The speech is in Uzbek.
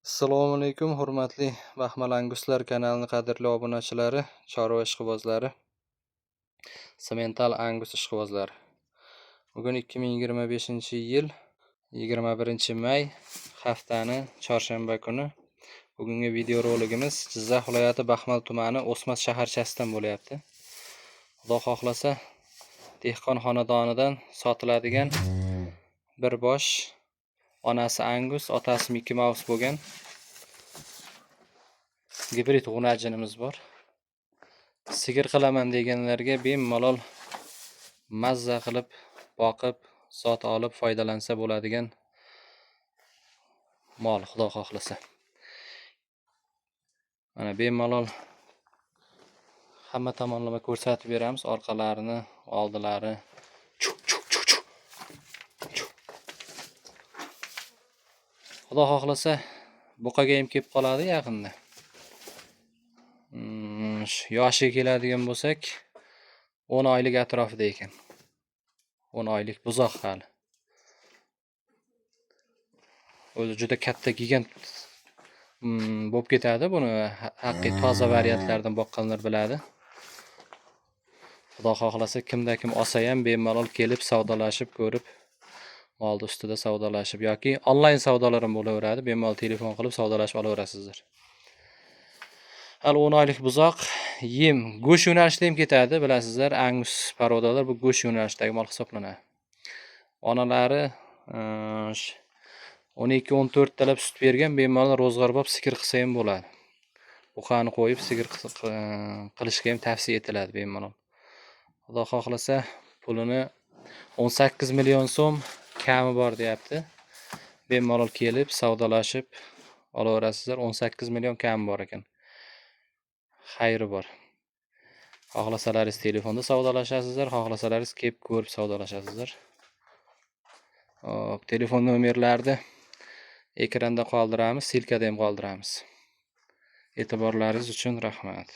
Assalomu alaykum, hurmatli Baxmal Anguslar kanalining qadrli obunachilari, chorva ishqibozlari, semental Angus ishqibozlari. Bugun 2025-yil 21-may haftani chorshanba kuni. Bugungi video roligimiz Jizzax viloyati Baxmal tumani O'smas shaharchasidan bo'lyapti. Xudo xohlasa, dehqon xonadonidan sotiladigan bir bosh, onasi Angus, otasi Mickey Mouse bo'lgan gibrid g'unajinimiz bor. Sigir qilaman deganlarga bemalol mazza qilib boqib, sot olib foydalansa bo'ladigan mol, xudo xohlasa. Mana bemalol hamma tomonlama ko'rsatib beramiz, orqalarini, oldilari. Xudo xohlasa buqaga ham kelib qoladi yaqinda. Yoshi keladigan bo'lsak 10 oylik atrofida ekan. 10 oylik buzoq hali. O'zi juda katta gigant bo'lib ketadi. Buni haqiqiy toza variantlardan boqqanlar biladi. Xudo xohlasa kimda kim olsa ham bemalol kelib savdolashib ko'rib, molni ustida savdolashib yoki onlayn savdolar ham bo'laveradi. Bemalol telefon qilib savdolashib olaverasizlar. Hali 10 oylik buzoq, yem, go'sht yo'nalishida ham ketadi, bilasizlar, Angus parodalar bu go'sht yo'nalishidagi mol hisoblanadi. Onalari 12-14 talab sut bergan, bemalol ro'zg'orbop sigir qilsa ham bo'ladi. Buqani qo'yib sigir qilishga ham tavsiya etiladi bemalol. Xudo xohlasa pulini 18 million so'm kami bor deyapti. Bemalol kelib savdolashib olaverasizlar. 18 million kami bor ekan. Xayri bor. Xohlasalaringiz telefonda savdolashasizlar, xohlasalaringiz kelib ko'rib savdolashasizlar. Telefon nomerlarini ekranda qoldiramiz, silkada ham qoldiramiz. E'tiborlaringiz uchun rahmat.